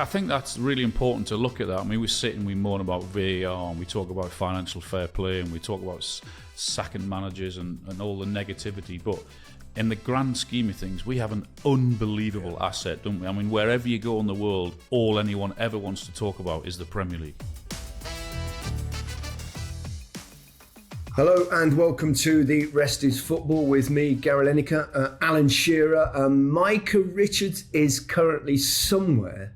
I think that's really important to look at that. I mean, we sit and we moan about VAR and we talk about financial fair play and we talk about sacking managers and all the negativity, but in the grand scheme of things, we have an unbelievable asset, don't we? I mean, wherever you go in the world, all anyone ever wants to talk about is the Premier League. Hello and welcome to The Rest is Football with me, Gary Lineker, Alan Shearer. Micah Richards is currently somewhere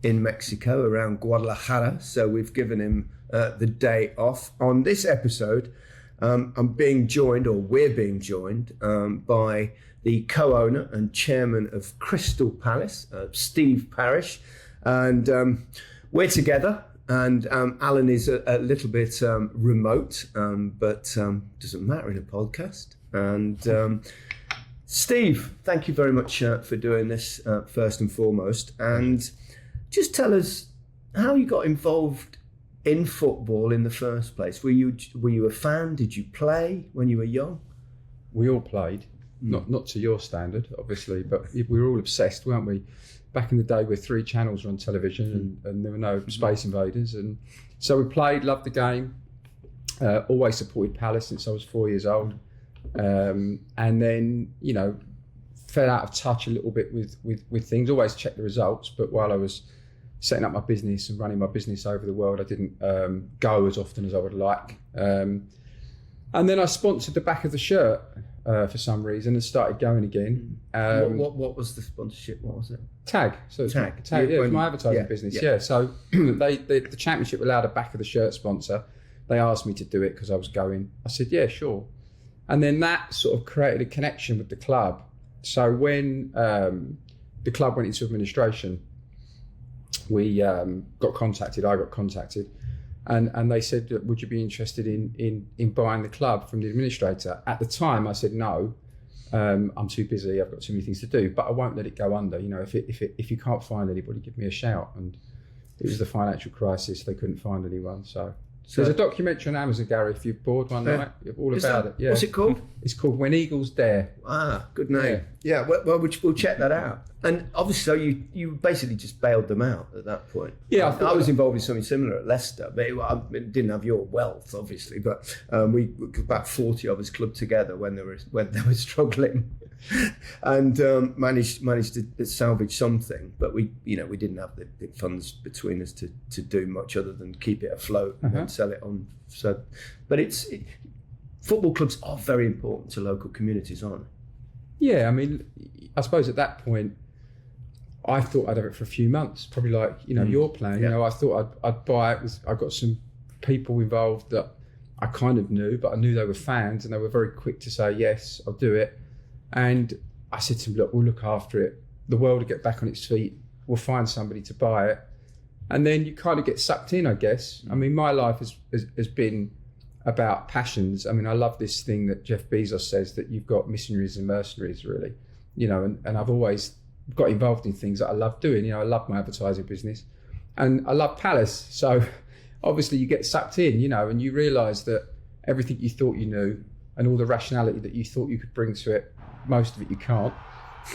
in Mexico around Guadalajara, so we've given him the day off. On this episode, we're being joined by the co-owner and chairman of Crystal Palace, Steve Parish, and we're together. And Alan is a little bit remote, but doesn't matter in a podcast. And Steve, thank you very much for doing this first and foremost. And just tell us how you got involved in football in the first place. Were you a fan? Did you play when you were young? We all played, not to your standard, obviously, but we were all obsessed, weren't we? Back in the day where 3 channels were on television and there were no Space Invaders. And so we played, loved the game, always supported Palace since I was 4 years old. And then, fell out of touch a little bit with things, always checked the results. But while I was setting up my business and running my business over the world, I didn't go as often as I would like. And then I sponsored the back of the shirt for some reason and started going again. What was the sponsorship? What was it? Tag. So Tag. Yeah, it was my advertising business. Yeah. So the championship allowed a back of the shirt sponsor. They asked me to do it because I was going. I said, yeah, sure. And then that sort of created a connection with the club. So when the club went into administration, we got contacted. I got contacted. And they said, would you be interested in buying the club from the administrator? At the time, I said, no, I'm too busy. I've got too many things to do, but I won't let it go under. If you can't find anybody, give me a shout. And it was the financial crisis. They couldn't find anyone. So there's a documentary on Amazon, Gary, if you've bored one night, all about it. Yeah. What's it called? It's called When Eagles Dare. Ah, good name. Yeah, well, we'll check that out. And obviously, so you basically just bailed them out at that point. Yeah, I was involved in something similar at Leicester, but it didn't have your wealth, obviously. But we about 40 of us clubbed together when they were struggling, and managed to salvage something. But we didn't have the funds between us to do much other than keep it afloat and sell it on. So, but football clubs are very important to local communities, aren't they? Yeah, I mean, I suppose at that point, I thought I'd have it for a few months, probably like, your plan. Yeah. I thought I'd buy it. I got some people involved that I kind of knew, but I knew they were fans and they were very quick to say, yes, I'll do it. And I said to them, look, we'll look after it. The world will get back on its feet. We'll find somebody to buy it. And then you kind of get sucked in, I guess. I mean, my life has been about passions. I mean, I love this thing that Jeff Bezos says, that you've got missionaries and mercenaries, really. And I've always got involved in things that I love doing. I love my advertising business and I love Palace. So obviously you get sucked in, and you realise that everything you thought you knew and all the rationality that you thought you could bring to it, most of it you can't.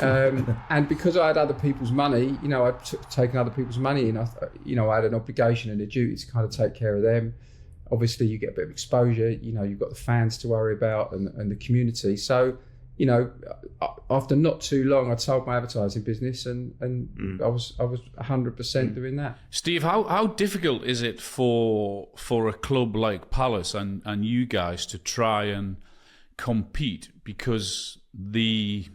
And because I had other people's money, I'd taken other people's money and I had an obligation and a duty to kind of take care of them. Obviously you get a bit of exposure, you've got the fans to worry about and the community. So, after not too long, I sold my advertising business and I was 100% doing that. Steve, how difficult is it for a club like Palace and you guys to try and compete, because the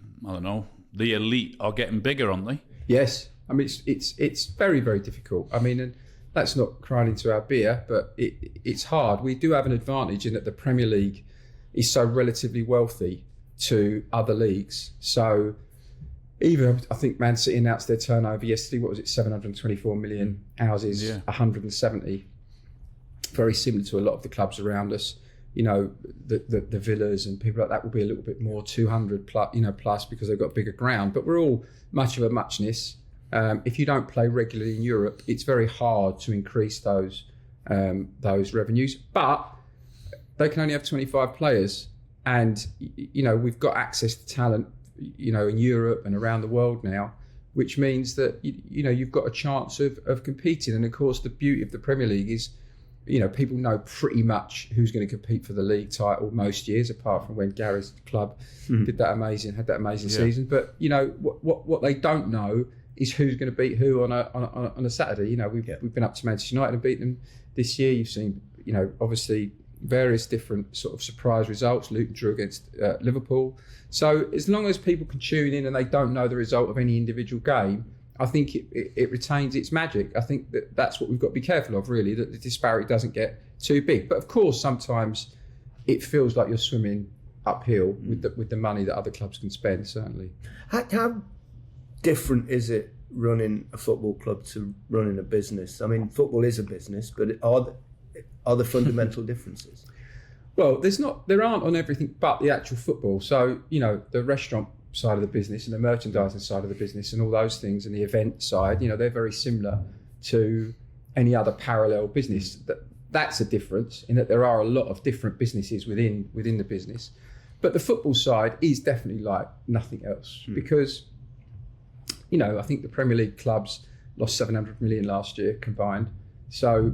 elite are getting bigger, aren't they? Yes, I mean it's very, very difficult. I mean, and that's not crying into our beer, but it's hard. We do have an advantage in that the Premier League is so relatively wealthy to other leagues. So even, I think Man City announced their turnover yesterday, what was it, 724 million, ours is 170. Very similar to a lot of the clubs around us. The Villas and people like that will be a little bit more, 200 plus because they've got bigger ground. But we're all much of a muchness. If you don't play regularly in Europe, it's very hard to increase those revenues. But they can only have 25 players. And, we've got access to talent, in Europe and around the world now. which means that you've got a chance of competing. And of course, the beauty of the Premier League is, people know pretty much who's going to compete for the league title most years, apart from when Gary's club had that amazing season. But what they don't know is who's going to beat who on a Saturday. We've been up to Manchester United and beat them this year. You've seen, obviously various different sort of surprise results. Luton drew against Liverpool. So as long as people can tune in and they don't know the result of any individual game, I think it retains its magic. I think that's what we've got to be careful of, really, that the disparity doesn't get too big. But of course, sometimes it feels like you're swimming uphill with the money that other clubs can spend, certainly. How different is it running a football club to running a business? I mean, football is a business, but are there fundamental differences? Well, there aren't on everything but the actual football. So, the restaurant side of the business and the merchandising side of the business and all those things and the event side, they're very similar to any other parallel business. That's a difference in that there are a lot of different businesses within the business. But the football side is definitely like nothing else because, I think the Premier League clubs lost 700 million last year combined. So,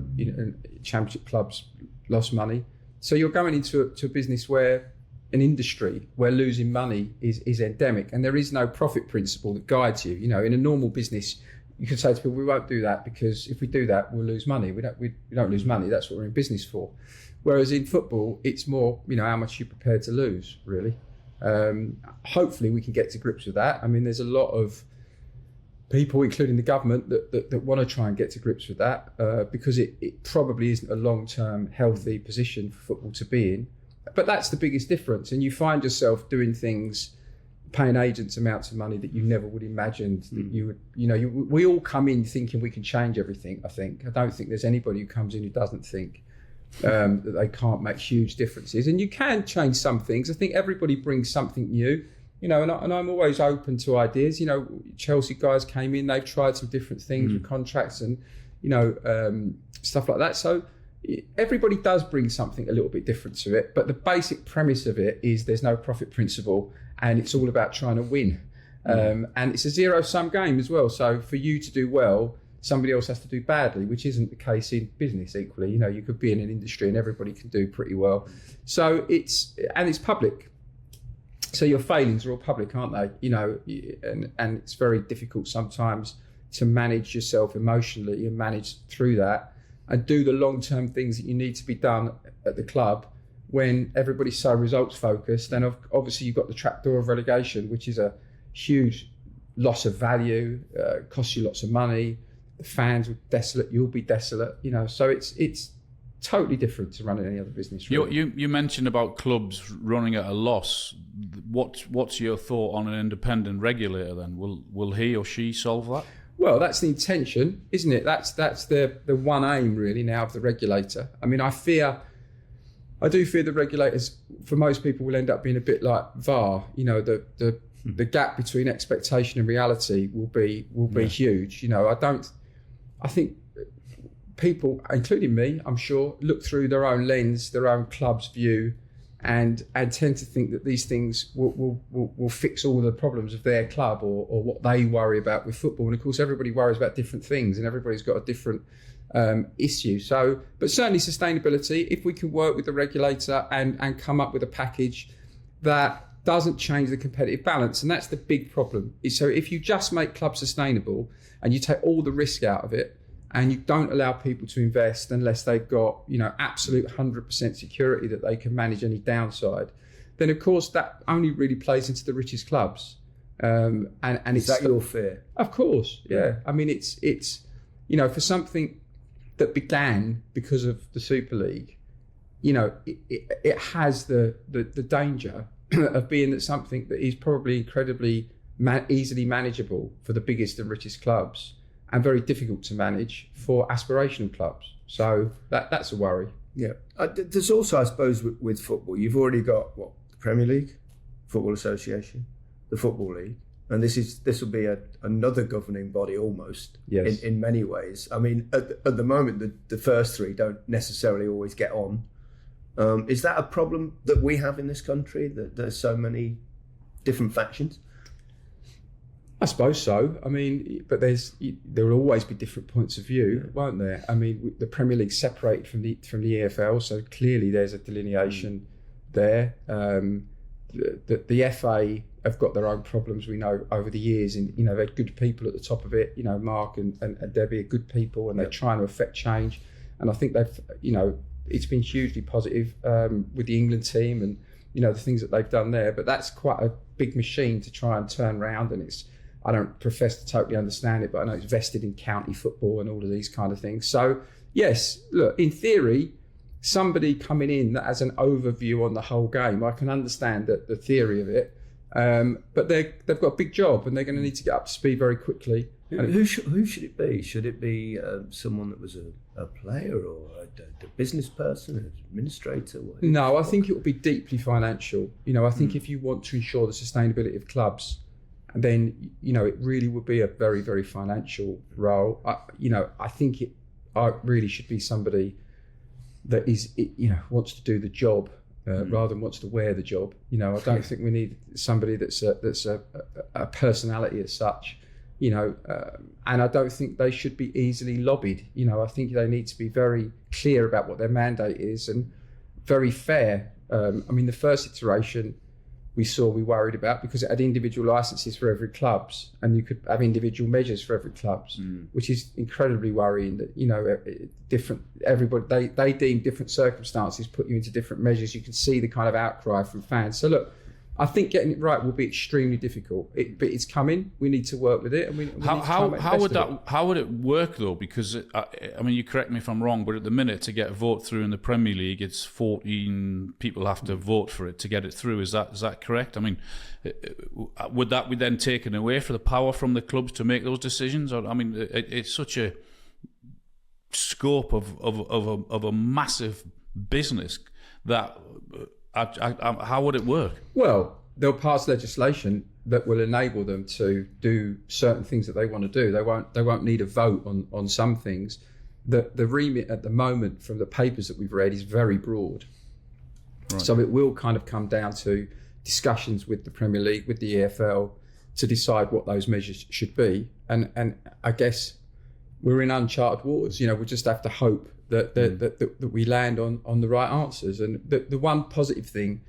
Championship clubs lost money. So you're going into a business where an industry where losing money is endemic, and there is no profit principle that guides you. In a normal business, you could say to people, we won't do that because if we do that, we'll lose money. We don't lose money. That's what we're in business for. Whereas in football, it's more, how much you're prepared to lose, really. Hopefully we can get to grips with that. I mean, there's a lot of people, including the government, that want to try and get to grips with that because it probably isn't a long-term healthy position for football to be in. But that's the biggest difference. And you find yourself doing things, paying agents amounts of money that you never would imagine that you would, we all come in thinking we can change everything, I think. I don't think there's anybody who comes in who doesn't think that they can't make huge differences. And you can change some things. I think everybody brings something new, and I'm always open to ideas. Chelsea guys came in, they've tried some different things with contracts and, stuff like that. So everybody does bring something a little bit different to it, but the basic premise of it is there's no profit principle and it's all about trying to win. And it's a zero-sum game as well. So for you to do well, somebody else has to do badly, which isn't the case in business equally. You could be in an industry and everybody can do pretty well. So it's public. So your failings are all public, aren't they? And it's very difficult sometimes to manage yourself emotionally and manage through that and do the long-term things that you need to be done at the club when everybody's so results focused. And obviously you've got the trapdoor of relegation, which is a huge loss of value, costs you lots of money. The fans are desolate, you'll be desolate, so it's totally different to running any other business. Really. You mentioned about clubs running at a loss. What's your thought on an independent regulator then? Will he or she solve that? Well, that's the intention, isn't it? That's the one aim really now of the regulator. I mean, I do fear the regulators, for most people, will end up being a bit like VAR. The gap between expectation and reality will be huge. I think people, including me, I'm sure, look through their own lens, their own club's view, and tend to think that these things will fix all the problems of their club or what they worry about with football. And of course, everybody worries about different things and everybody's got a different issue. So, but certainly sustainability, if we can work with the regulator and come up with a package that doesn't change the competitive balance. And that's the big problem. So if you just make clubs sustainable and you take all the risk out of it, and you don't allow people to invest unless they've got, absolute 100% security that they can manage any downside, then of course that only really plays into the richest clubs. And is that your fear? Of course, yeah. I mean, it's for something that began because of the Super League, it has the danger of being that something that is probably incredibly easily manageable for the biggest and richest clubs, and very difficult to manage for aspirational clubs. So that's a worry. Yeah. There's also, I suppose, with football, you've already got the Premier League, Football Association, the Football League, and this will be another governing body almost. Yes. In many ways. I mean, at the moment, the first three don't necessarily always get on. Is that a problem that we have in this country, that there's so many different factions? I suppose so. I mean, but there will always be different points of view, won't there? I mean, the Premier League separated from the EFL, so clearly there's a delineation there. The FA have got their own problems, we know, over the years, and they've had good people at the top of it. Mark and Debbie are good people, and they're trying to affect change. And I think they've, it's been hugely positive with the England team and the things that they've done there. But that's quite a big machine to try and turn around, and I don't profess to totally understand it, but I know it's vested in county football and all of these kind of things. So yes, look, in theory, somebody coming in that has an overview on the whole game, I can understand the theory of it, but they've got a big job and they're going to need to get up to speed very quickly. Who should it be? Should it be someone that was a player or a business person, an administrator? No, I think it will be deeply financial. I think if you want to ensure the sustainability of clubs, then it really would be a very, very financial role. I think it really should be somebody that is wants to do the job rather than wants to wear the job. I don't think we need somebody that's a personality as such. And I don't think they should be easily lobbied. I think they need to be very clear about what their mandate is and very fair. The first iteration we worried about because it had individual licenses for every clubs, and you could have individual measures for every clubs, which is incredibly worrying. That everybody they deem different circumstances put you into different measures. You can see the kind of outcry from fans. So look, I think getting it right will be extremely difficult, but it's coming. We need to work with it. And how would it work though? Because you correct me if I'm wrong, but at the minute to get a vote through in the Premier League, it's 14 people have to vote for it to get it through. Is that correct? Would that be then taken away for the power from the clubs to make those decisions? It's such a scope of a massive business that. How would it work? Well, they'll pass legislation that will enable them to do certain things that they want to do. They won't need a vote on some things. The remit at the moment from the papers that we've read is very broad. Right. So it will kind of come down to discussions with the Premier League, with the EFL, to decide what those measures should be. And I guess we're in uncharted waters. We just have to hope that we land on the right answers. And the one positive thing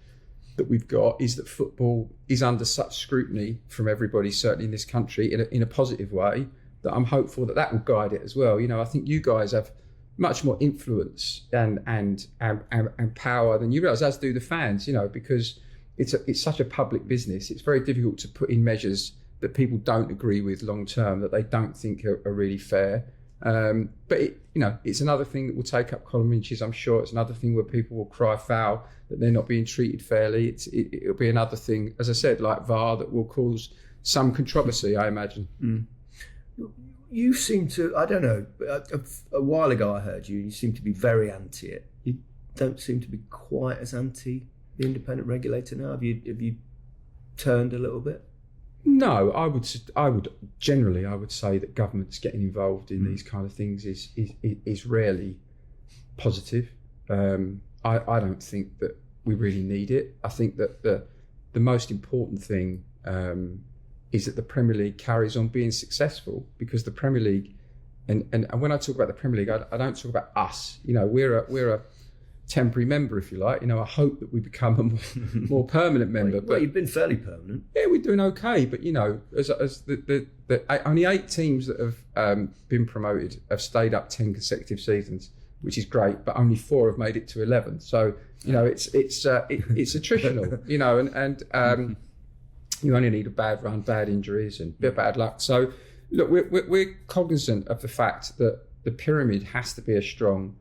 that we've got is that football is under such scrutiny from everybody, certainly in this country, in a positive way, that I'm hopeful that will guide it as well. I think you guys have much more influence and power than you realise, as do the fans, because it's such a public business. It's very difficult to put in measures that people don't agree with long term, that they don't think are really fair. But it's another thing that will take up column inches. I'm sure it's another thing where people will cry foul that they're not being treated fairly. It'll be another thing, as I said, like VAR, that will cause some controversy, I imagine. You seem to, I don't know, a while ago I heard you seem to be very anti it. You don't seem to be quite as anti the independent regulator now. Have you turned a little bit? No, I would generally say that governments getting involved in these kind of things is rarely positive. I don't think that we really need it. I think that the most important thing is that the Premier League carries on being successful, because the Premier League, and when I talk about the Premier League, I don't talk about us. We're a temporary member, if you like. I hope that we become a more permanent member. Well, you've been fairly permanent. Yeah, we're doing okay. But as the only 8 teams that have been promoted have stayed up 10 consecutive seasons, which is great. But only 4 have made it to 11. So it's attritional. And you only need a bad run, bad injuries, and a bit of bad luck. So look, we're cognizant of the fact that the pyramid has to be a strong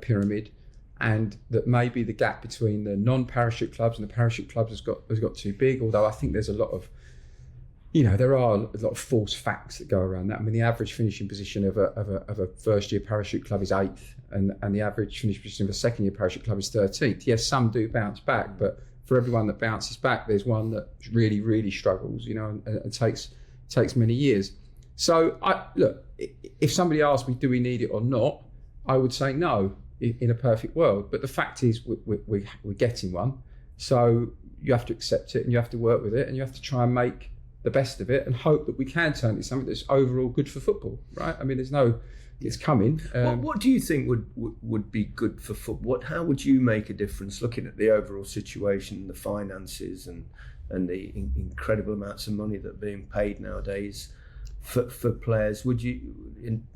pyramid. And that maybe the gap between the non-parachute clubs and the parachute clubs has got too big. Although I think there's a lot of, there are a lot of false facts that go around that. The average finishing position of a first-year parachute club is 8th, and the average finishing position of a second-year parachute club is 13th. Yes, some do bounce back, but for everyone that bounces back, there's one that really, really struggles, and takes many years. So look, if somebody asked me, do we need it or not, I would say no. In a perfect world, but the fact is we're getting one, so you have to accept it and you have to work with it and you have to try and make the best of it and hope that we can turn it into something that's overall good for football, right? I mean, it's coming. What do you think would be good for football? How would you make a difference looking at the overall situation, the finances and the incredible amounts of money that are being paid nowadays for players? Would you,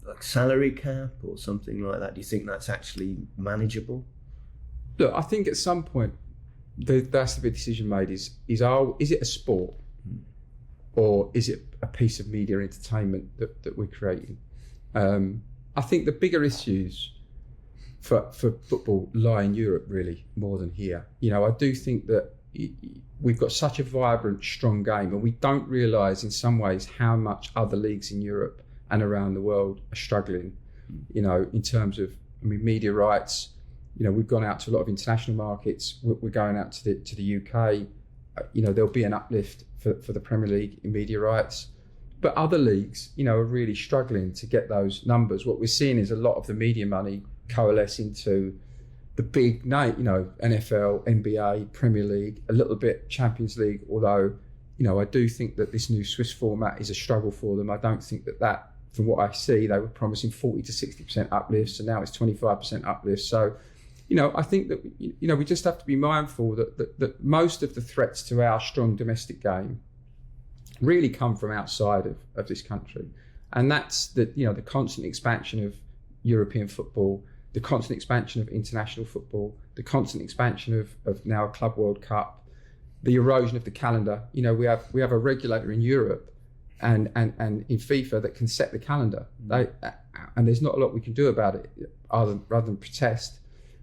like salary cap or something like that, do you think that's actually manageable? Look, I think at some point there has to be a decision made. Is it a sport or is it a piece of media entertainment that we're creating? I think the bigger issues for football lie in Europe, really, more than here. I do think that we've got such a vibrant, strong game, and we don't realise in some ways how much other leagues in Europe and around the world are struggling, in terms of, media rights. We've gone out to a lot of international markets. We're going out to the UK. There'll be an uplift for the Premier League in media rights. But other leagues, are really struggling to get those numbers. What we're seeing is a lot of the media money coalesce into the big name, NFL, NBA, Premier League, a little bit Champions League. Although, I do think that this new Swiss format is a struggle for them. I don't think that from what I see, they were promising 40 to 60% uplifts, and now it's 25% uplifts. So, I think that, we just have to be mindful that most of the threats to our strong domestic game really come from outside of this country. And that's the constant expansion of European football, the constant expansion of international football, the constant expansion of now a Club World Cup, the erosion of the calendar. We have a regulator in Europe and in FIFA that can set the calendar. And there's not a lot we can do about it rather than protest.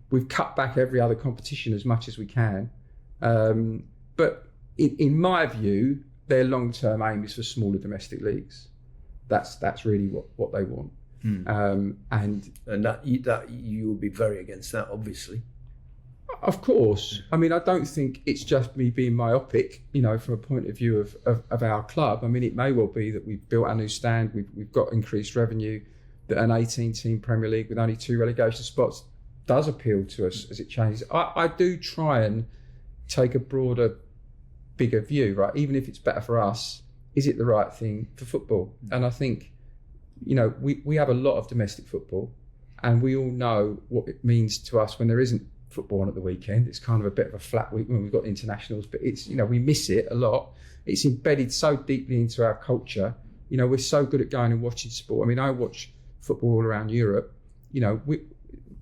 We've cut back every other competition as much as we can. But in my view, their long-term aim is for smaller domestic leagues. That's really what they want. And that you will be very against that, obviously. Of course. I don't think it's just me being myopic, from a point of view of our club. It may well be that we've built our new stand, we've got increased revenue, that an 18-team Premier League with only 2 relegation spots does appeal to us as it changes. I do try and take a broader, bigger view, right? Even if it's better for us, is it the right thing for football? And I think, we have a lot of domestic football, and we all know what it means to us when there isn't football on at the weekend. It's kind of a bit of a flat week when we've got internationals, but it's, we miss it a lot. It's embedded so deeply into our culture. We're so good at going and watching sport. I watch football all around Europe.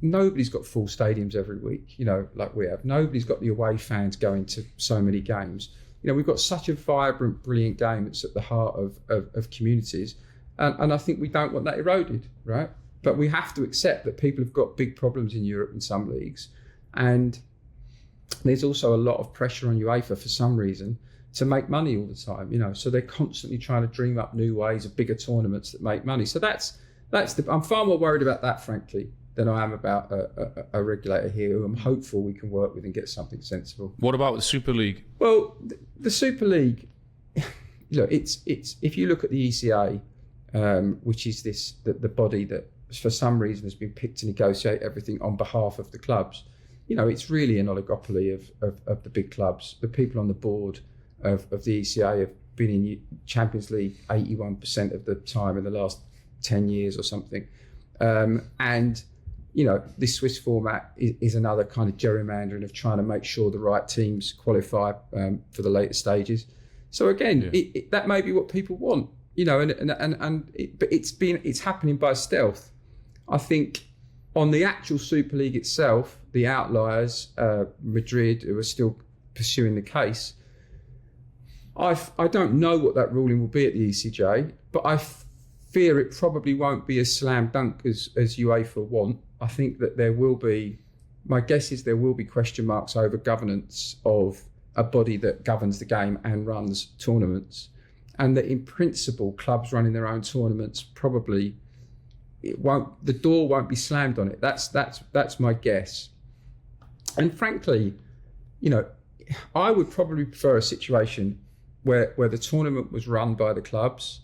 Nobody's got full stadiums every week, like we have. Nobody's got the away fans going to so many games. We've got such a vibrant, brilliant game that's at the heart of communities. And I think we don't want that eroded, right? But we have to accept that people have got big problems in Europe in some leagues. And there's also a lot of pressure on UEFA for some reason to make money all the time, So they're constantly trying to dream up new ways of bigger tournaments that make money. So I'm far more worried about that, frankly, than I am about a regulator here who I'm hopeful we can work with and get something sensible. What about the Super League? Well, the Super League, it's if you look at the ECA, which is the body that for some reason has been picked to negotiate everything on behalf of the clubs. It's really an oligopoly of the big clubs. The people on the board of the ECA have been in Champions League 81% of the time in the last 10 years or something. And this Swiss format is another kind of gerrymandering of trying to make sure the right teams qualify for the later stages. So again, that may be what people want, but it's happening by stealth. I think on the actual Super League itself, the outliers, Madrid, who are still pursuing the case, I don't know what that ruling will be at the ECJ, but I fear it probably won't be as slam dunk as UEFA want. I think that my guess is there will be question marks over governance of a body that governs the game and runs tournaments, and that in principle, clubs running their own tournaments probably the door won't be slammed on it. That's my guess. And frankly, I would probably prefer a situation where the tournament was run by the clubs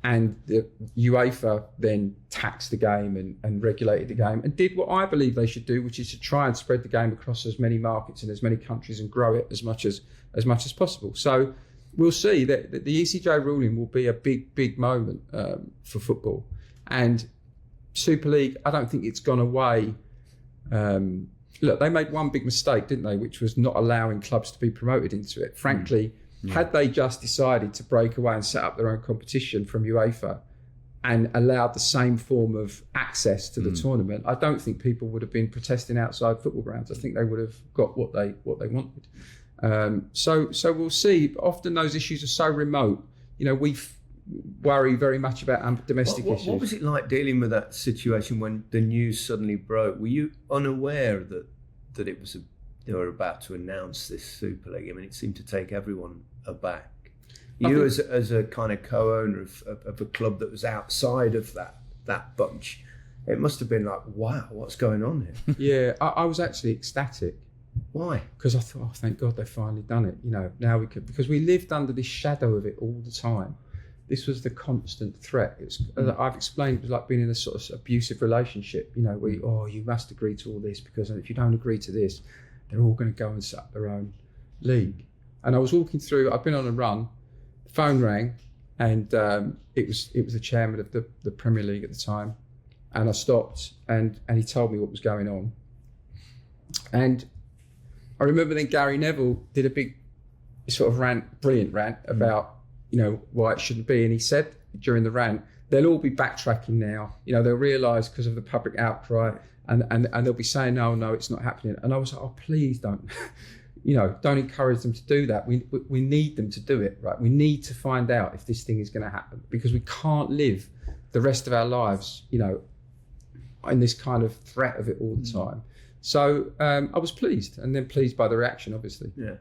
and the UEFA then taxed the game and regulated the game and did what I believe they should do, which is to try and spread the game across as many markets and as many countries and grow it as much as possible. So, we'll see that the ECJ ruling will be a big moment for football. And Super League, I don't think it's gone away. Look, they made one big mistake, didn't they, which was not allowing clubs to be promoted into it. Frankly, had they just decided to break away and set up their own competition from UEFA and allowed the same form of access to the tournament, I don't think people would have been protesting outside football grounds. I think they would have got what they wanted. So we'll see. But often those issues are so remote. We worry very much about domestic issues. What was it like dealing with that situation when the news suddenly broke? Were you unaware that it was they were about to announce this Super League? I mean, it seemed to take everyone aback. As a kind of co-owner of a club that was outside of that bunch, it must have been like, wow, what's going on here? Yeah, I was actually ecstatic. Why? Because I thought, oh, thank God they've finally done it. Now we could, because we lived under this shadow of it all the time. This was the constant threat. I've explained, it was like being in a sort of abusive relationship, where you must agree to all this, because if you don't agree to this, they're all going to go and set up their own league. And I was walking through, I've been on a run, the phone rang, and it was the chairman of the Premier League at the time. And I stopped, and he told me what was going on. And I remember then Gary Neville did a big sort of brilliant rant about, why it shouldn't be. And he said during the rant, they'll all be backtracking now. They'll realise because of the public outcry, and they'll be saying, no, it's not happening. And I was like, oh, please don't, don't encourage them to do that. We need them to do it, right? We need to find out if this thing is going to happen, because we can't live the rest of our lives, in this kind of threat of it all the time. So I was pleased, and then pleased by the reaction, obviously. Yeah.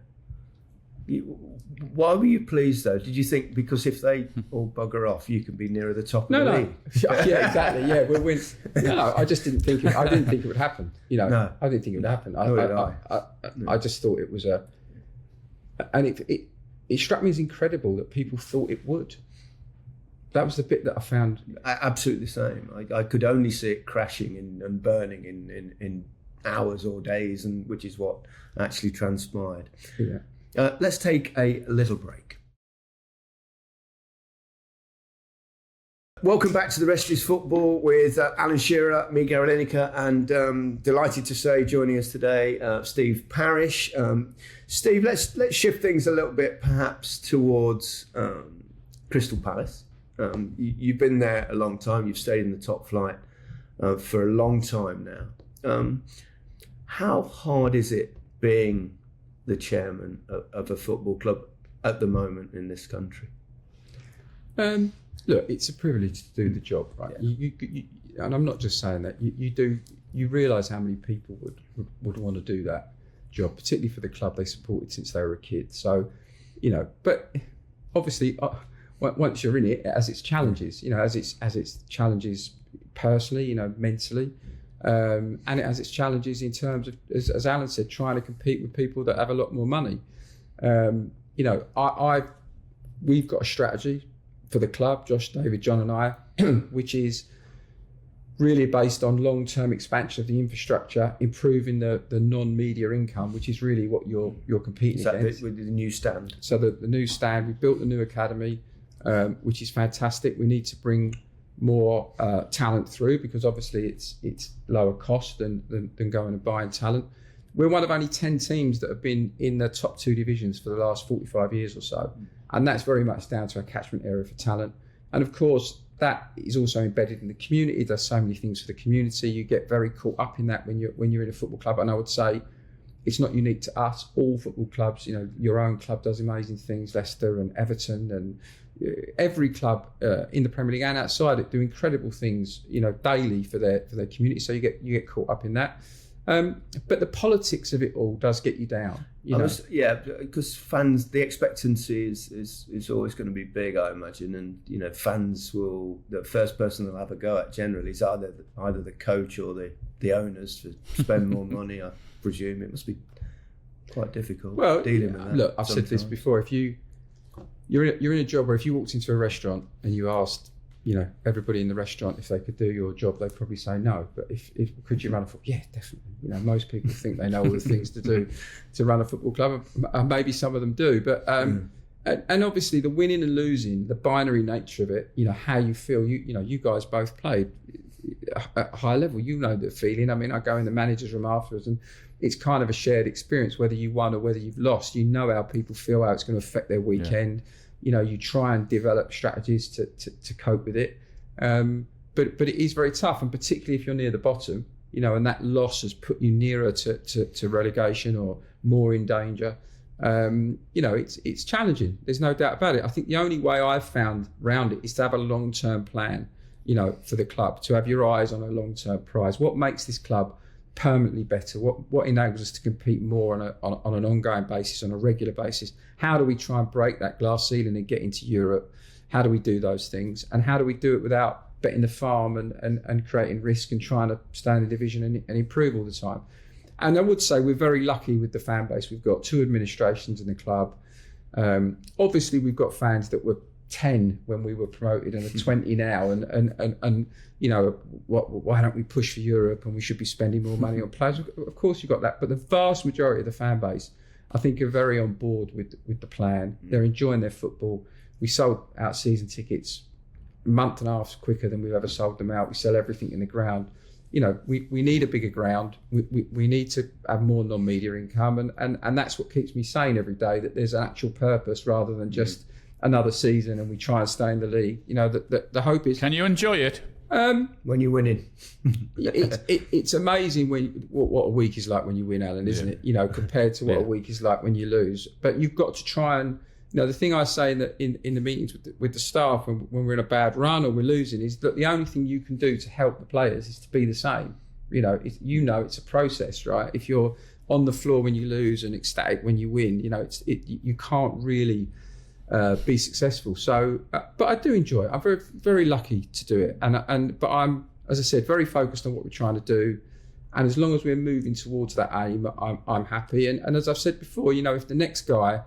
Why were you pleased though? Did you think because if they all bugger off, you can be nearer the top of the league? Yeah, exactly. Yeah, we'll win. No, I just didn't think I didn't think it would happen. No. I didn't think it would happen. I just thought it was and it struck me as incredible that people thought it would. That was the bit that I found absolutely the same. I could only see it crashing and burning in hours or days, and which is what actually transpired. Yeah. Let's take a little break. Welcome back to the Rest is Football with Alan Shearer, Miguel Lineker, and delighted to say joining us today, Steve Parish. Steve, let's shift things a little bit perhaps towards Crystal Palace. You've been there a long time. You've stayed in the top flight for a long time now. How hard is it being the chairman of a football club at the moment in this country? Look, it's a privilege to do the job, right? Yeah. You, and I'm not just saying that. You realise how many people would want to do that job, particularly for the club they supported since they were a kid. So, but obviously, once you're in it, it has its challenges. As its challenges personally, mentally. And it has its challenges in terms of, as Alan said, trying to compete with people that have a lot more money. We've got a strategy for the club, Josh, David, John and I, which is really based on long-term expansion of the infrastructure, improving the non-media income, which is really what you're competing against. With the new stand? So the new stand, we built the new academy, which is fantastic. We need to bring more talent through, because obviously it's lower cost than going and buying talent. We're one of only 10 teams that have been in the top two divisions for the last 45 years or so, and that's very much down to our catchment area for talent. And of course that is also embedded in the community. There's so many things for the community. You get very caught up in that when you're in a football club, and I would say it's not unique to us. All football clubs, your own club does amazing things. Leicester and Everton and every club in the Premier League and outside it do incredible things, daily for their community. So you get caught up in that. But the politics of it all does get you down. Because fans, the expectancy is always going to be big, I imagine, and fans will, the first person they'll have a go at generally is either the coach or the owners to spend more money. I presume it must be quite difficult dealing with that. Look, I've said this before. If you're in a job where if you walked into a restaurant and you asked, everybody in the restaurant if they could do your job, they'd probably say no. But if could you run a football? Yeah, definitely. Most people think they know all the things to do to run a football club, and maybe some of them do. But And obviously the winning and losing, the binary nature of it, how you feel. You guys both played at a high level. You know the feeling. I mean, I go in the manager's room afterwards, and it's kind of a shared experience, whether you won or whether you've lost. You know how people feel, how it's going to affect their weekend. You try and develop strategies to cope with it. But it is very tough, and particularly if you're near the bottom, and that loss has put you nearer to relegation or more in danger. It's challenging. There's no doubt about it. I think the only way I've found around it is to have a long-term plan, for the club, to have your eyes on a long-term prize. What makes this club permanently better? What enables us to compete more on an ongoing basis, on a regular basis? How do we try and break that glass ceiling and get into Europe? How do we do those things? And how do we do it without betting the farm and creating risk and trying to stay in the division and improve all the time? And I would say we're very lucky with the fan base. We've got 2 administrations in the club. Obviously, we've got fans that were 10 when we were promoted and are 20 now. And why don't we push for Europe, and we should be spending more money on players? Of course, you've got that. But the vast majority of the fan base, I think, are very on board with the plan. They're enjoying their football. We sold out season tickets a month and a half quicker than we've ever sold them out. We sell everything in the ground. We need a bigger ground. We need to have more non-media income, and that's what keeps me sane every day, that there's an actual purpose rather than just another season and we try and stay in the league. The hope is... Can you enjoy it? When you're winning. It's amazing what a week is like when you win, Alan, isn't it? Compared to what a week is like when you lose. But you've got to try and... the thing I say in the meetings with the staff when we're in a bad run or we're losing is that the only thing you can do to help the players is to be the same. It's a process, right? If you're on the floor when you lose and ecstatic when you win, you can't really be successful. So, but I do enjoy it. I'm very, very lucky to do it, but I'm, as I said, very focused on what we're trying to do. And as long as we're moving towards that aim, I'm happy. And as I've said before, if the next guy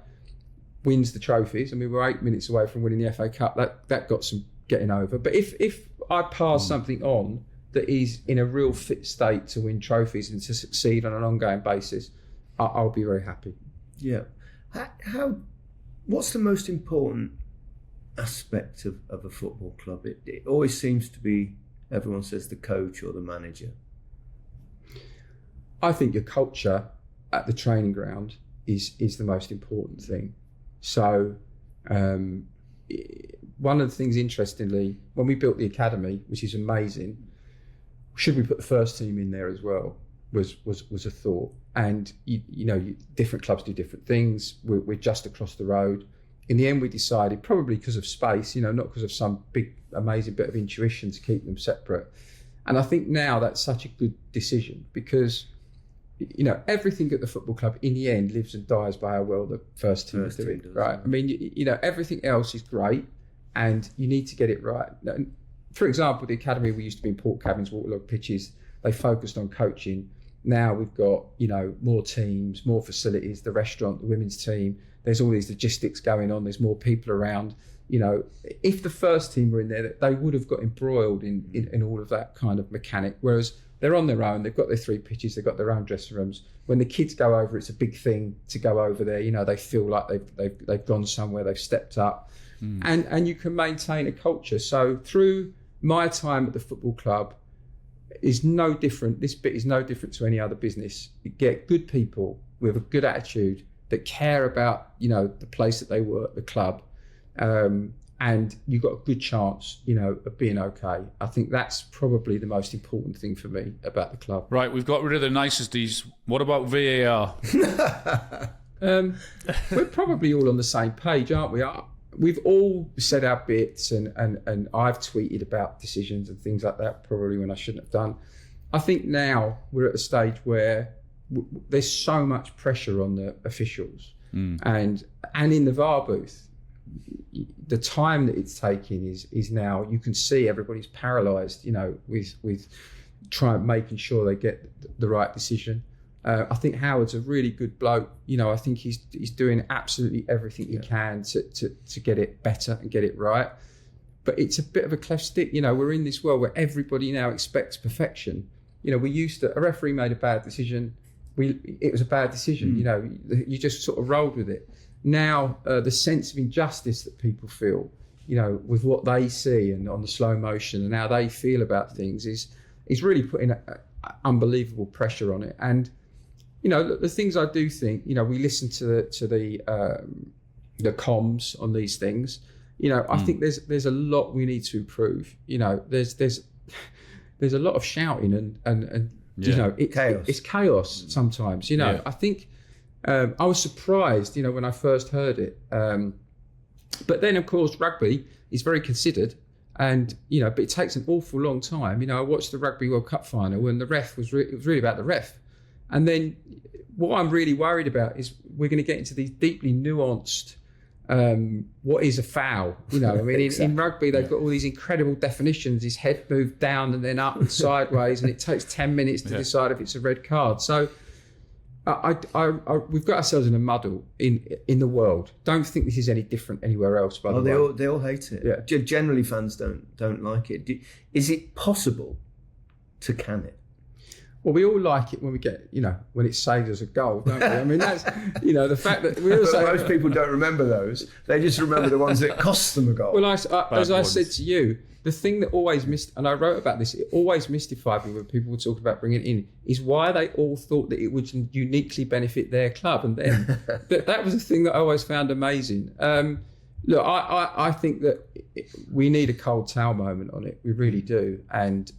wins the trophies, and we were 8 minutes away from winning the FA Cup, that got some getting over. But if I pass something on that is in a real fit state to win trophies and to succeed on an ongoing basis, I'll be very happy. Yeah. What's the most important aspect of a football club? It always seems to be, everyone says, the coach or the manager. I think your culture at the training ground is the most important thing. So one of the things, interestingly, when we built the academy, which is amazing, should we put the first team in there as well, was a thought. And different clubs do different things. We're just across the road. In the end, we decided, probably because of space, not because of some big amazing bit of intuition, to keep them separate. And I think now that's such a good decision, because everything at the football club in the end lives and dies by how well the first team is doing, right? I mean, everything else is great, and you need to get it right. For example, the academy, we used to be in port cabins, waterlogged pitches. They focused on coaching. Now we've got, more teams, more facilities, the restaurant, the women's team. There's all these logistics going on. There's more people around. If the first team were in there, they would have got embroiled in all of that kind of mechanic. Whereas they're on their own. They've got their 3 pitches. They've got their own dressing rooms. When the kids go over, it's a big thing to go over there. They feel like they've gone somewhere. They've stepped up, and you can maintain a culture. So through my time at the football club is no different. This bit is no different to any other business. You get good people with a good attitude that care about the place that they work, the club, and you've got a good chance, of being okay. I think that's probably the most important thing for me about the club. Right, we've got rid of the niceties. What about VAR? We're probably all on the same page, aren't we? We've all said our bits, and I've tweeted about decisions and things like that, probably when I shouldn't have done. I think now we're at a stage where there's so much pressure on the officials, and in the VAR booth. The time that it's taking is now, you can see everybody's paralysed, with making sure they get the right decision. I think Howard's a really good bloke. I think he's doing absolutely everything he can to get it better and get it right. But it's a bit of a cleft stick. We're in this world where everybody now expects perfection. We used to, a referee made a bad decision. It was a bad decision. You just sort of rolled with it. now the sense of injustice that people feel, with what they see and on the slow motion and how they feel about things is really putting unbelievable pressure on it. And the things I do think, we listen to the comms on these things. I think there's a lot we need to improve. There's a lot of shouting and chaos. It's chaos sometimes. I think I was surprised, when I first heard it. But then, of course, rugby is very considered, and but it takes an awful long time. I watched the Rugby World Cup final, and the ref was it was really about the ref. And then, what I'm really worried about is we're going to get into these deeply nuanced. What is a foul? Exactly. in rugby they've got all these incredible definitions. His head moved down and then up and sideways, and it takes 10 minutes to decide if it's a red card. So. We've got ourselves in a muddle in the world. Don't think this is any different anywhere else. By the way, they all hate it. Yeah. Generally, fans don't like it. Is it possible to can it? Well, we all like it when we get, when it's saved as a goal, don't we? I mean, that's, the fact that we all say... Most people don't remember those. They just remember the ones that cost them a goal. Well, as I said to you, the thing that always and I wrote about this, it always mystified me when people would talk about bringing it in, is why they all thought that it would uniquely benefit their club and them. that was the thing that I always found amazing. Look, I think that we need a cold towel moment on it. We really do. And,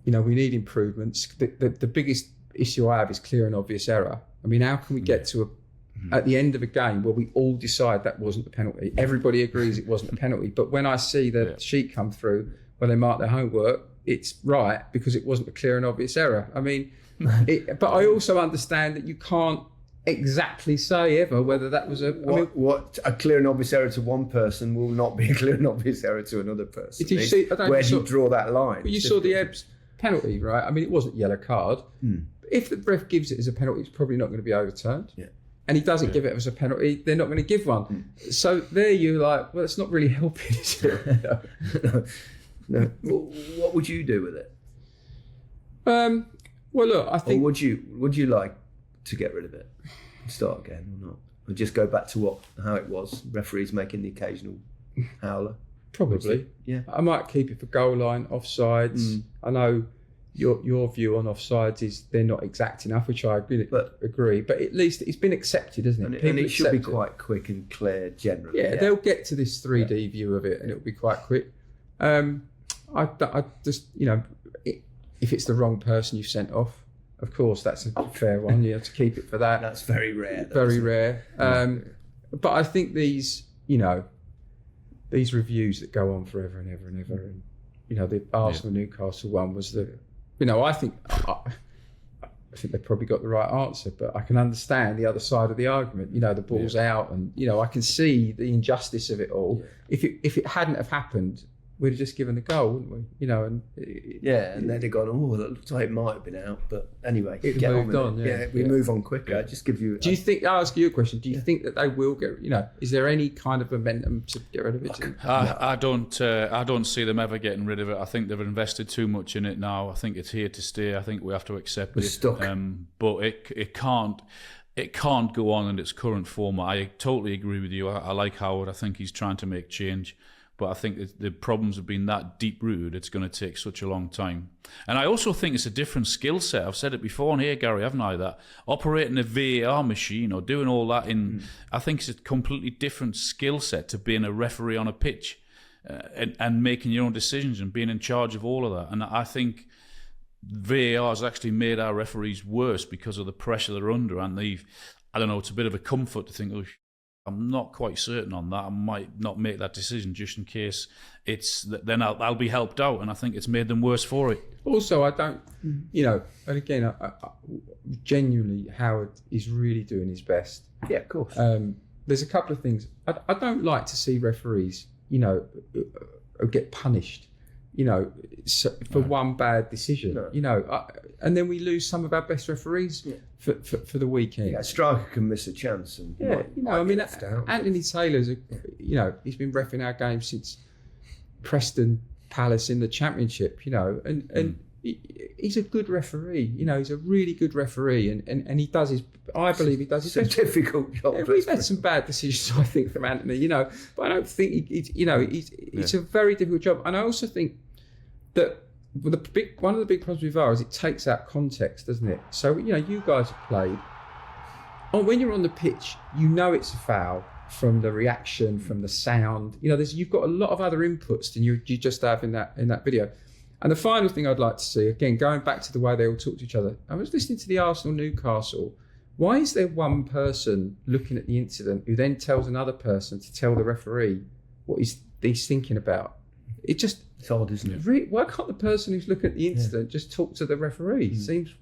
we need improvements. The biggest issue I have is clear and obvious error. I mean, how can we get to at the end of a game where we all decide that wasn't a penalty? Everybody agrees it wasn't a penalty. But when I see the sheet come through where they mark their homework, it's right because it wasn't a clear and obvious error. I mean, but I also understand that you can't exactly say ever whether that was what a clear and obvious error to one person will not be a clear and obvious error to another person. Where do you draw that line? But you saw the Ebbs penalty, right? I mean, it wasn't a yellow card. If the ref gives it as a penalty, it's probably not going to be overturned. Yeah. And he doesn't give it as a penalty, they're not going to give one. So there you're like, well, it's not really helping, is it? No. What would you do with it? Well, look, I think... Or would you like to get rid of it? Start again or not? Or just go back to how it was? Referees making the occasional howler? Probably. Yeah. I might keep it for goal line, offsides. I know your view on offsides is they're not exact enough, which I agree. But at least it's been accepted, isn't it? And it should be quite quick and clear generally. Yeah, they'll get to this 3D view of it, and it'll be quite quick. I just, if it's the wrong person you've sent off, of course that's a fair one. You have to keep it for that. That's very rare. Very rare. But I think these reviews that go on forever and ever and ever, and the Arsenal Newcastle one was I think they probably got the right answer, but I can understand the other side of the argument. The ball's out, and I can see the injustice of it all. Yeah. If it hadn't have happened, we'd have just given the goal, wouldn't we? And then they'd gone, oh, that looks like it might have been out, but anyway, it moved on. We move on quicker. Yeah. Just give you. Do you think? I'll ask you a question. Do you think that they will get? Is there any kind of momentum to get rid of it? I don't see them ever getting rid of it. I think they've invested too much in it now. I think it's here to stay. I think we have to accept it. Stuck. But it can't go on in its current form. I totally agree with you. I like Howard. I think he's trying to make change. But I think the problems have been that deep-rooted, it's going to take such a long time. And I also think it's a different skill set. I've said it before on here, Gary, haven't I? That operating a VAR machine or doing all that I think it's a completely different skill set to being a referee on a pitch and making your own decisions and being in charge of all of that. And I think VAR has actually made our referees worse because of the pressure they're under. And it's a bit of a comfort to think, I'm not quite certain on that. I might not make that decision just in case then I'll be helped out, and I think it's made them worse for it. Also, I don't, and again, I genuinely, Howard is really doing his best. Yeah, of course. There's a couple of things. I don't like to see referees, get punished, for one bad decision, and then we lose some of our best referees for the weekend. Yeah, a striker can miss a chance. And Anthony Taylor's, he's been reffing our game since Preston Palace in the Championship, and he's a good referee. You know, he's a really good referee, and he does his. I believe he does his. It's a difficult job. Yeah, we've had some bad decisions, I think, from Anthony. You know, but I don't think it's a very difficult job, and I also think that one of the big problems with VAR is it takes out context, doesn't it? So you know, you guys have played. Oh, when you're on the pitch, you know it's a foul from the reaction, from the sound. You know, you've got a lot of other inputs than you just have in that video. And the final thing I'd like to see, again, going back to the way they all talk to each other, I was listening to the Arsenal-Newcastle. Why is there one person looking at the incident who then tells another person to tell the referee what he's thinking about? It's odd, isn't it? Why can't the person who's looking at the incident just talk to the referee? Seems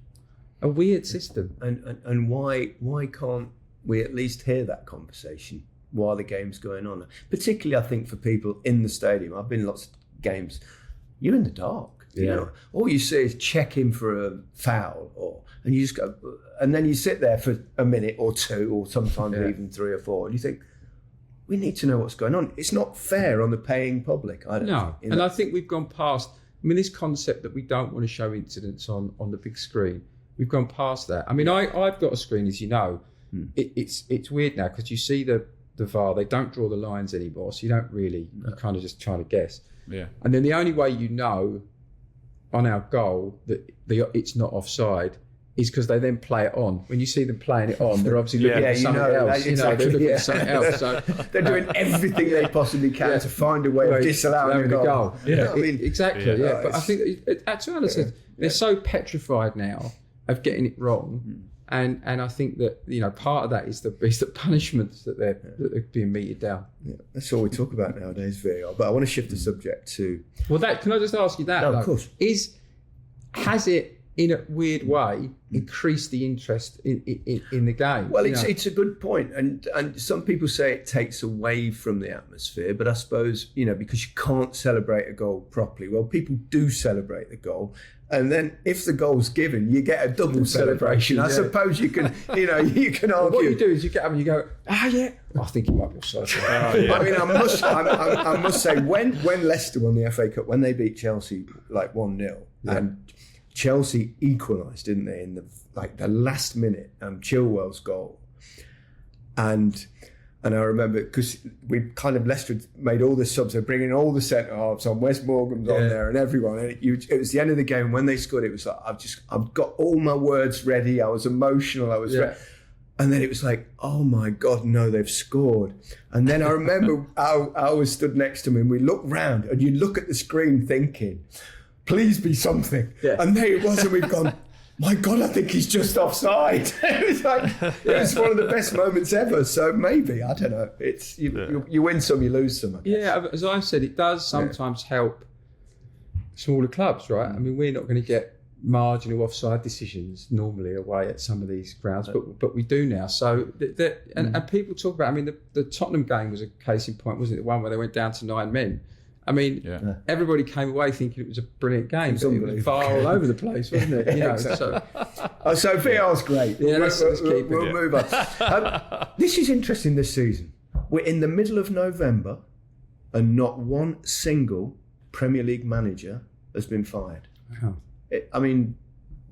a weird system. And why can't we at least hear that conversation while the game's going on? Particularly, I think, for people in the stadium. I've been lots of games. You're in the dark. You know, all you see is check in for a foul, and you just go, and then you sit there for a minute or two, or sometimes even 3 or 4, and you think, we need to know what's going on. It's not fair on the paying public. I think we've gone past. I mean, this concept that we don't want to show incidents on the big screen, we've gone past that. I mean, I've got a screen, as you know. It's weird now because you see the VAR. They don't draw the lines anymore, so you don't really. You're kind of just trying to guess. Yeah. And then the only way you know on our goal that it's not offside is because they then play it on. When you see them playing it on, they're obviously looking at something else. Exactly, they're looking at something else. So they're doing everything they possibly can to find a way of disallowing the goal. Yeah, exactly. Yeah, but I think, to Alan said, they're so petrified now of getting it wrong. And I think that, you know, part of that is the punishments that they're being meted down. Yeah, that's all we talk about nowadays, VAR. But I want to shift the subject to. Well, can I just ask you that? No, of course. Has it, in a weird way, increased the interest in the game? Well, it's a good point, and some people say it takes away from the atmosphere. But I suppose, you know, because you can't celebrate a goal properly. Well, people do celebrate the goal. And then if the goal's given, you get a double celebration. I suppose you can, you can argue. What you do is you get up and you go, yeah. I think it might be offside. I mean, I must say, when Leicester won the FA Cup, when they beat Chelsea like 1-0, and Chelsea equalised, didn't they, in the last minute, Chilwell's goal, and I remember because Leicester had made all the subs, they're bringing all the centre halves on, Wes Morgan's on there, and everyone, and it was the end of the game. When they scored, it was like I've got all my words ready. I was emotional. I was ready. And then it was like, oh my God, no, they've scored. And then I remember I was stood next to him, and we looked round, and you look at the screen thinking, please be something. Yeah. And there it was, and we've gone, my God, I think he's just offside. It was it was one of the best moments ever. So maybe, I don't know. It's you win some, you lose some. I guess. Yeah, as I've said, it does sometimes help smaller clubs, right? I mean, we're not going to get marginal offside decisions normally away at some of these grounds, but we do now. So and people talk about. I mean, the Tottenham game was a case in point, wasn't it? The one where they went down to 9 men. I mean, everybody came away thinking it was a brilliant game. It was far all over the place, wasn't it? You know, exactly. So VR's great. Yeah, let's keep we'll move on. This is interesting this season. We're in the middle of November, and not one single Premier League manager has been fired. Wow. I mean,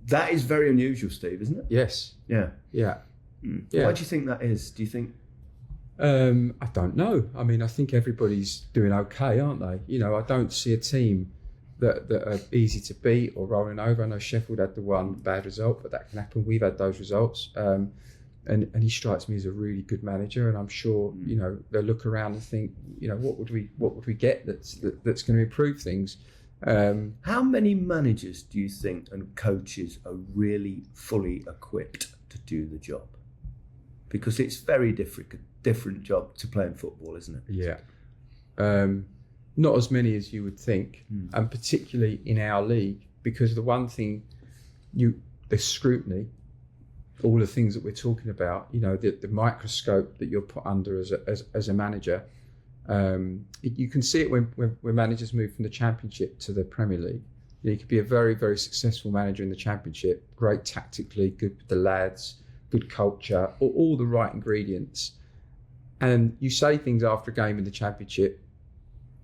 that is very unusual, Steve, isn't it? Yes. Yeah. Yeah. Why do you think that is? Do you think? I don't know. I mean, I think everybody's doing okay, aren't they? You know, I don't see a team that are easy to beat or rolling over. I know Sheffield had the one bad result, but that can happen. We've had those results. And he strikes me as a really good manager, and I'm sure, you know, they'll look around and think, you know, what would we get that's going to improve things? How many managers do you think and coaches are really fully equipped to do the job? Because it's very different job to playing football, isn't it? Yeah. Not as many as you would think, and particularly in our league, because the one thing, the scrutiny, all the things that we're talking about, you know, the microscope that you're put under as a manager. You can see it when managers move from the Championship to the Premier League. You could be a very, very successful manager in the Championship, great tactically, good with the lads, good culture, all the right ingredients. And you say things after a game in the Championship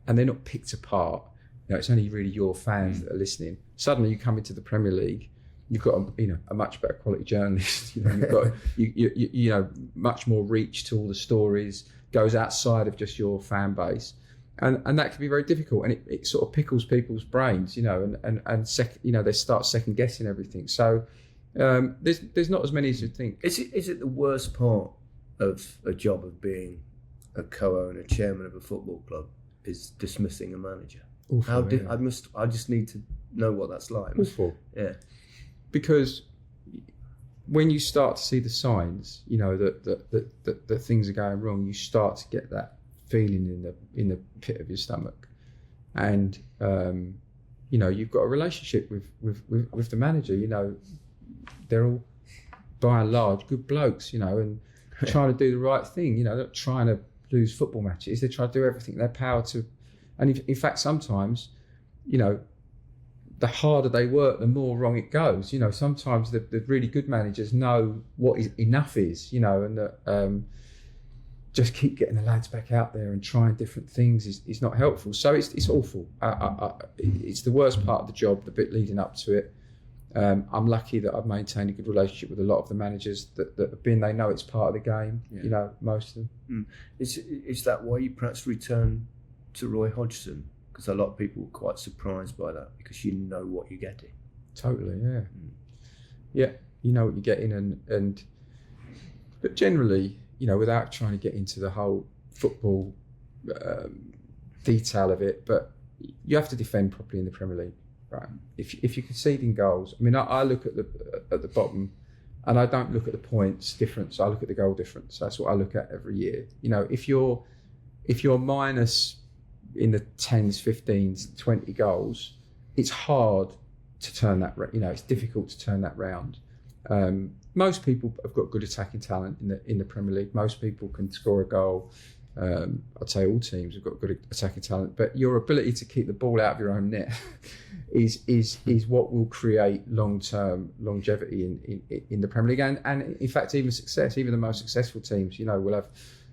and they're not picked apart. it's only really your fans that are listening. Suddenly you come into the Premier League, you've got a much better quality journalist. You've got you much more reach to all the stories, goes outside of just your fan base, and that can be very difficult, and it sort of pickles people's brains, they start second guessing everything. So there's not as many as you think. Is it the worst part of a job of being a co-owner, chairman of a football club, is dismissing a manager? Awful, I just need to know what that's like. Awful. Yeah. Because when you start to see the signs, that things are going wrong, you start to get that feeling in the pit of your stomach, and you've got a relationship with the manager. They're all by and large good blokes, and trying to do the right thing. They're not trying to lose football matches. They try to do everything in their power to, and in fact sometimes, the harder they work, the more wrong it goes. Sometimes the really good managers know what enough is, and that just keep getting the lads back out there and trying different things is not helpful. So it's awful. It's the worst part of the job, the bit leading up to it. I'm lucky that I've maintained a good relationship with a lot of the managers that have been. They know it's part of the game. Yeah. Most of them. Is that why you perhaps return to Roy Hodgson? Because a lot of people were quite surprised by that, because you know what you're getting. Totally, yeah. Yeah, you know what you're getting, but generally, without trying to get into the whole football detail of it, but you have to defend properly in the Premier League, right? If you're conceding goals, I look at the bottom, and I don't look at the points difference. I look at the goal difference. That's what I look at every year. If you're minus in the 10s, 15s, 20 goals, it's hard to turn that. It's difficult to turn that round. Most people have got good attacking talent in the Premier League. Most people can score a goal. I'd say all teams have got good attacking talent, but your ability to keep the ball out of your own net is what will create long-term longevity in the Premier League, and in fact even success. Even the most successful teams, will have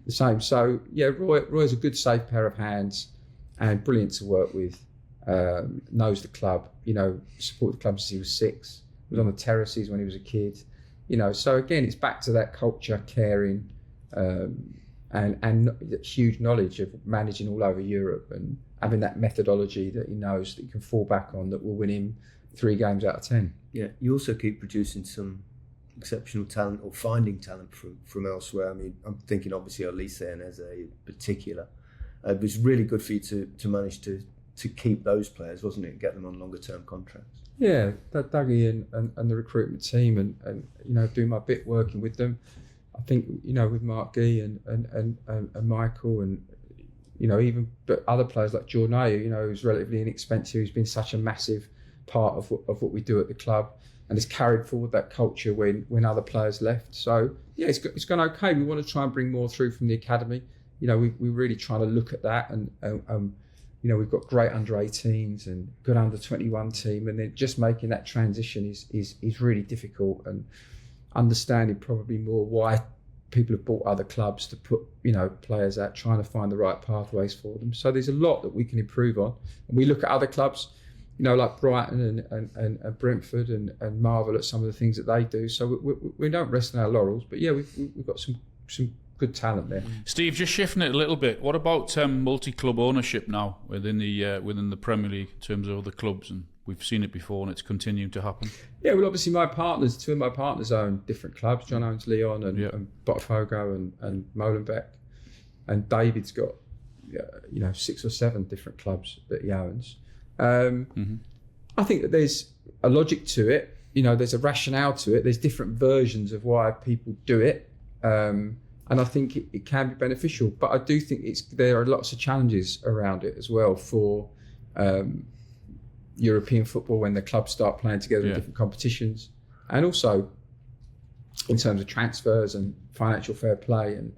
the same. So yeah, Roy's a good, safe pair of hands, and brilliant to work with. Knows the club, supported the club since he was 6. Was on the terraces when he was a kid, So again, it's back to that culture, caring, and huge knowledge of managing all over Europe, and having that methodology that he knows that he can fall back on, that will win him 3 games out of 10. Yeah, you also keep producing some exceptional talent, or finding talent from elsewhere. I'm thinking obviously Elise as a particular. It was really good for you to manage to keep those players, wasn't it? Get them on longer term contracts. Yeah, that Dougie and the recruitment team, and do my bit working with them. I think with Mark Gee and Michael, and even but other players like Jordan Ayew, who's relatively inexpensive, who's been such a massive part of what we do at the club, and has carried forward that culture when other players left. So yeah, it's gone okay. We want to try and bring more through from the academy. We're really trying to look at that, and we've got great under-18s and good under-21 team, and then just making that transition is really difficult, and understanding probably more why people have bought other clubs to put players out, trying to find the right pathways for them. So there's a lot that we can improve on, and we look at other clubs, like Brighton and Brentford and marvel at some of the things that they do. So we don't rest on our laurels, but yeah, we've got some good talent there. Steve, just shifting it a little bit, what about multi-club ownership now within the Premier League in terms of other clubs? And we've seen it before, and it's continuing to happen. Yeah, well, obviously two of my partners own different clubs. John owns Lyon and Botafogo and Molenbeek, and David's got 6 or 7 different clubs that he owns. I think that there's a logic to it. There's a rationale to it. There's different versions of why people do it. And I think it can be beneficial, but I do think there are lots of challenges around it as well for European football when the clubs start playing together in different competitions, and also in terms of transfers and financial fair play. And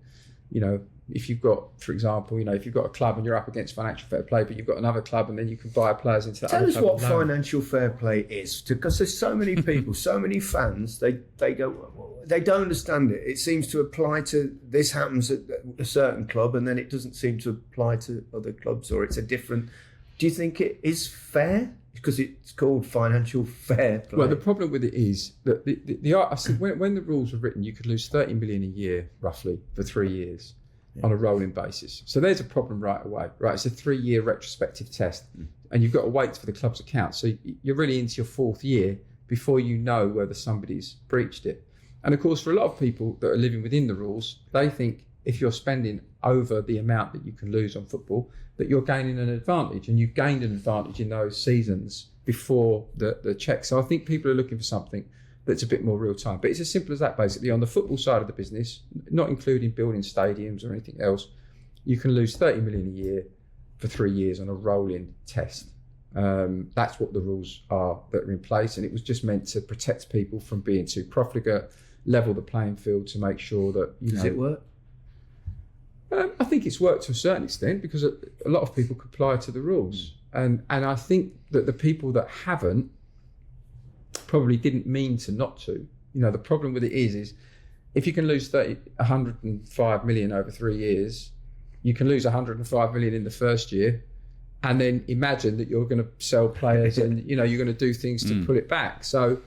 if you've got, for example, if you've got a club and you're up against financial fair play, but you've got another club, and then you can buy players into that. Tell us what financial fair play is, because there's so many people, so many fans. They don't understand it. It seems to apply to this happens at a certain club, and then it doesn't seem to apply to other clubs, or it's a different Do you think it is fair? Because it's called financial fair play. Well, the problem with it is that I said when the rules were written, you could lose 30 million a year roughly for 3 years on a rolling basis. So there's a problem right away. Right, it's a 3-year retrospective test, and you've got to wait for the club's account. So you're really into your 4th year before you know whether somebody's breached it. And of course, for a lot of people that are living within the rules, they think if you're spending over the amount that you can lose on football, that you're gaining an advantage, and you've gained an advantage in those seasons before the check. So I think people are looking for something that's a bit more real time. But it's as simple as that, basically. On the football side of the business, not including building stadiums or anything else, you can lose 30 million a year for 3 years on a rolling test. That's what the rules are that are in place, and it was just meant to protect people from being too profligate, level the playing field to make sure that, Does it work? I think it's worked to a certain extent because a lot of people comply to the rules. And I think that the people that haven't probably didn't mean to not to. The problem with it is if you can lose 105 million over 3 years, you can lose 105 million in the first year, and then imagine that you're going to sell players and you're going to do things to pull it back. So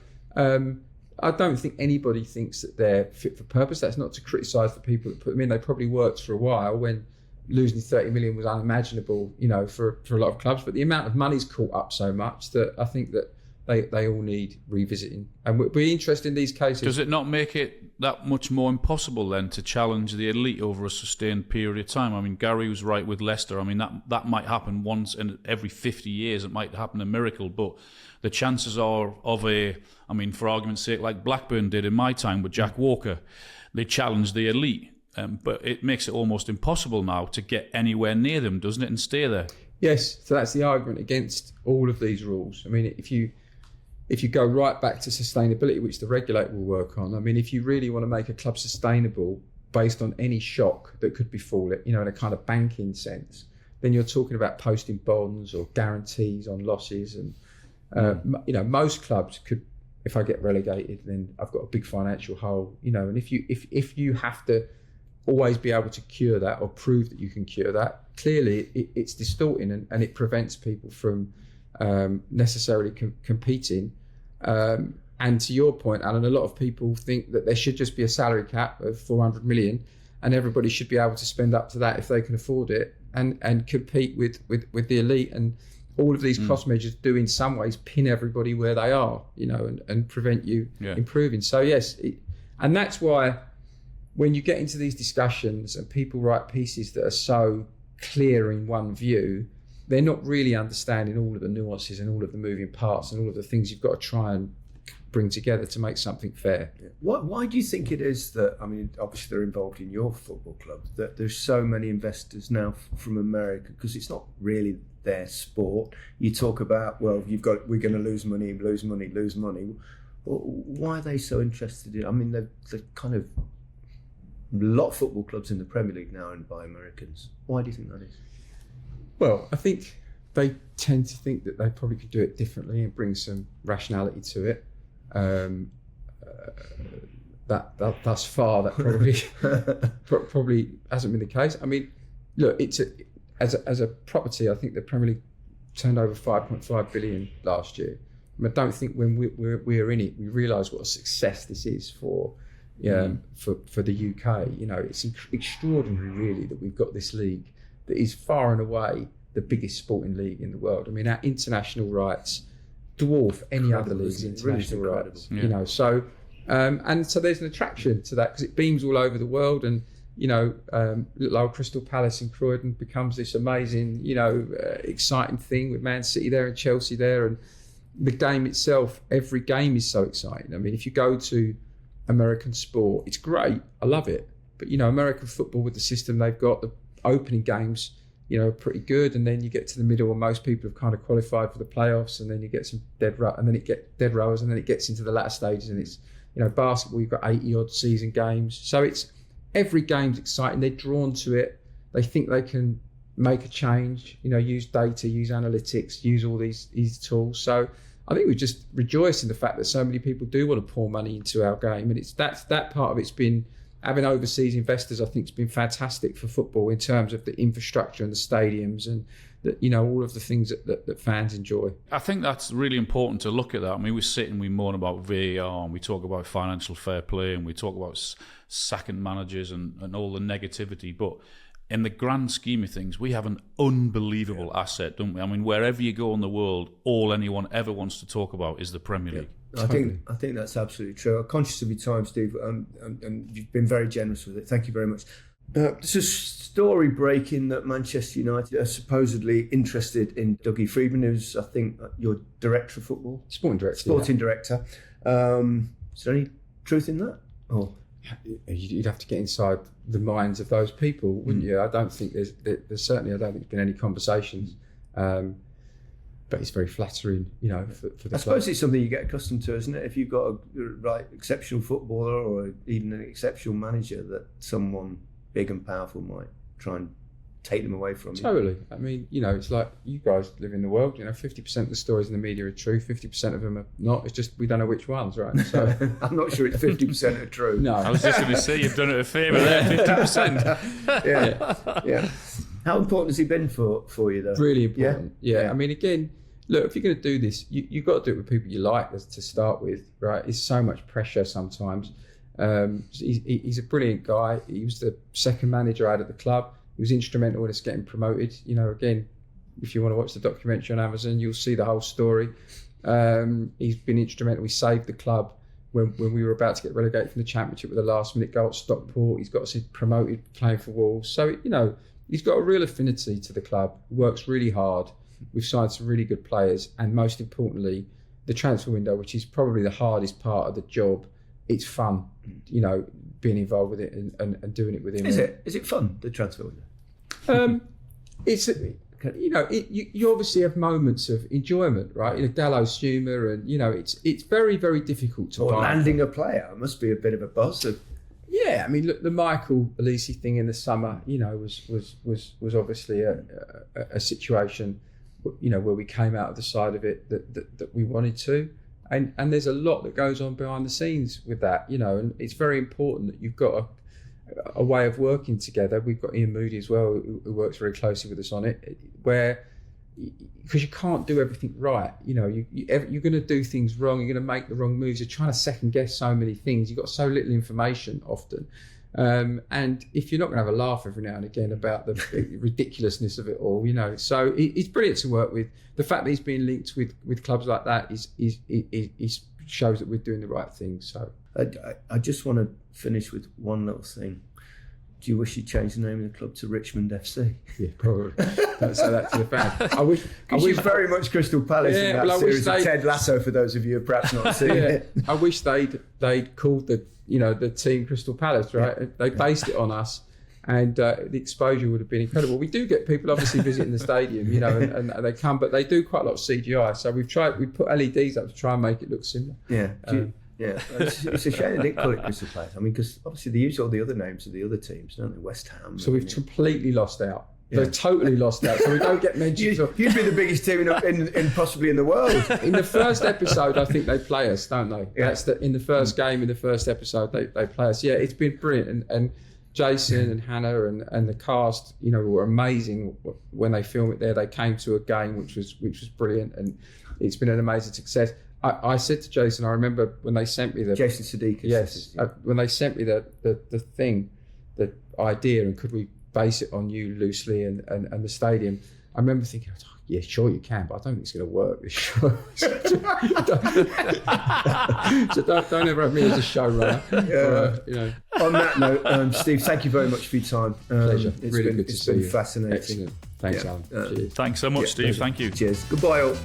I don't think anybody thinks that they're fit for purpose. That's not to criticise the people that put them in. They probably worked for a while when losing 30 million was unimaginable, for a lot of clubs. But the amount of money's caught up so much that I think that they all need revisiting. And we'll be interested in these cases. Does it not make it that much more impossible then to challenge the elite over a sustained period of time? I mean, Gary was right with Leicester. I mean, that might happen once in every 50 years. It might happen a miracle, but the chances are for argument's sake, like Blackburn did in my time with Jack Walker, they challenged the elite. But it makes it almost impossible now to get anywhere near them, doesn't it, and stay there? Yes, so that's the argument against all of these rules. I mean, if you go right back to sustainability, which the regulator will work on, I mean, if you really want to make a club sustainable based on any shock that could befall it, in a kind of banking sense, then you're talking about posting bonds or guarantees on losses. And, most clubs could, if I get relegated, then I've got a big financial hole, and if you have to always be able to cure that or prove that you can cure that, clearly it's distorting and it prevents people from necessarily competing. And to your point, Alan, a lot of people think that there should just be a salary cap of 400 million and everybody should be able to spend up to that if they can afford it and compete with the elite. And all of these cost measures do in some ways pin everybody where they are, and prevent you improving. So yes, and that's why when you get into these discussions and people write pieces that are so clear in one view, they're not really understanding all of the nuances and all of the moving parts and all of the things you've got to try and bring together to make something fair. Yeah. Why do you think it is that, obviously they're involved in your football club, that there's so many investors now from America? Because it's not really their sport. You talk about, we're going to lose money. Why are they so interested in? They're kind of, a lot of football clubs in the Premier League now are owned by Americans. Why do you think that is? Well, I think they tend to think that they probably could do it differently and bring some rationality to it. That thus far, that probably hasn't been the case. I mean, look, as a property, I think the Premier League turned over 5.5 billion last year. I don't think when we're in it, we realise what a success this is for the UK. It's extraordinary, really, that we've got this league that is far and away the biggest sporting league in the world. I mean, our international rights dwarf any other league's international rights. Yeah. So there's an attraction to that because it beams all over the world, and little old Crystal Palace in Croydon becomes this amazing, exciting thing with Man City there and Chelsea there, and the game itself. Every game is so exciting. I mean, if you go to American sport, it's great. I love it. But American football, with the system they've got, the opening games, pretty good, and then you get to the middle, and most people have kind of qualified for the playoffs, and then you get some dead rowers, and then it gets into the latter stages, and it's basketball. You've got 80 odd season games, so it's every game's exciting. They're drawn to it. They think they can make a change. Use data, use analytics, use all these tools. So I think we just rejoice in the fact that so many people do want to pour money into our game, and that part of it's been having overseas investors, I think, has been fantastic for football in terms of the infrastructure and the stadiums and all of the things that fans enjoy. I think that's really important to look at that. I mean, we moan about VAR, and we talk about financial fair play, and we talk about sacking managers and all the negativity, but in the grand scheme of things, we have an unbelievable asset, don't we? I mean, wherever you go in the world, all anyone ever wants to talk about is the Premier League. I think that's absolutely true. I'm conscious of your time, Steve, and you've been very generous with it. Thank you very much. There's a story breaking that Manchester United are supposedly interested in Dougie Freedman, who's, I think, your director of football. Sporting director. Is there any truth in that? Or you'd have to get inside the minds of those people, wouldn't you? I don't think there's certainly, I don't think there's been any conversations. But it's very flattering, for the I suppose it's something you get accustomed to, isn't it? If you've got a exceptional footballer or even an exceptional manager, that someone big and powerful might try and take them away from you. Totally. I mean, it's like you guys live in the world. 50% of the stories in the media are true, 50% of them are not. It's just we don't know which ones, right? So I'm not sure it's 50% are true. No, I was just going to say you've done it a favour there, 50%. Yeah. How important has he been for you, though? Really important. Yeah. I mean, again, look, if you're going to do this, you've got to do it with people you like to start with, right? It's so much pressure sometimes. He's a brilliant guy. He was the second manager out of the club. He was instrumental in us getting promoted. Again, if you want to watch the documentary on Amazon, you'll see the whole story. He's been instrumental. He saved the club when we were about to get relegated from the Championship with a last-minute goal at Stockport. He's got us promoted playing for Wolves. So, he's got a real affinity to the club. Works really hard. We've signed some really good players. And most importantly, the transfer window, which is probably the hardest part of the job, it's fun, being involved with it and doing it with him. Is it fun, the transfer window? It's you obviously have moments of enjoyment, right? Gallows humour, and it's very, very difficult to buy. Landing a player must be a bit of a buzz. Yeah, I mean, look, the Michael Elise thing in the summer, was obviously a situation, where we came out of the side of it that we wanted to. And there's a lot that goes on behind the scenes with that, and it's very important that you've got a way of working together. We've got Ian Moody as well, who works very closely with us on it, because you can't do everything right. You're going to do things wrong. You're going to make the wrong moves. You're trying to second guess so many things. You've got so little information often. And if you're not going to have a laugh every now and again about the ridiculousness of it all, so it's brilliant to work with. The fact that he's being linked with clubs like that is shows that we're doing the right thing. So I just want to finish with one little thing. Do you wish you changed the name of the club to Richmond FC? Yeah, probably. Don't say that to the fan. I wish very much Crystal Palace in that series of Ted Lasso, for those of you who have perhaps not seen it. I wish they'd called the team Crystal Palace, right? Yeah. They based it on us, and the exposure would have been incredible. We do get people obviously visiting the stadium, and they come, but they do quite a lot of CGI. So we put LEDs up to try and make it look similar. Yeah. Yeah, it's a shame they didn't call it Crystal Palace. I mean, because obviously they use all the other names of the other teams, don't they? West Ham. So we've completely lost out. Yeah. They're totally lost out. So we don't get mentioned. You'd be the biggest team in possibly in the world. In the first episode, I think they play us, don't they? Yeah. That's in the first game, in the first episode, they play us. Yeah, it's been brilliant. And Jason and Hannah and the cast, were amazing when they filmed it there. They came to a game which was brilliant, and it's been an amazing success. I said to Jason, I remember when they sent me Jason Sudeikis. Yes, when they sent me the idea, and could we base it on you loosely and the stadium, I remember thinking, yeah, sure you can, but I don't think it's going to work. So don't ever have me as a showrunner. On that note, Steve, thank you very much for your time. Pleasure. Really good to see you. It's been fascinating. Excellent. Thanks, Alan. Cheers. Thanks so much, Steve. Pleasure. Thank you. Cheers. Goodbye, all.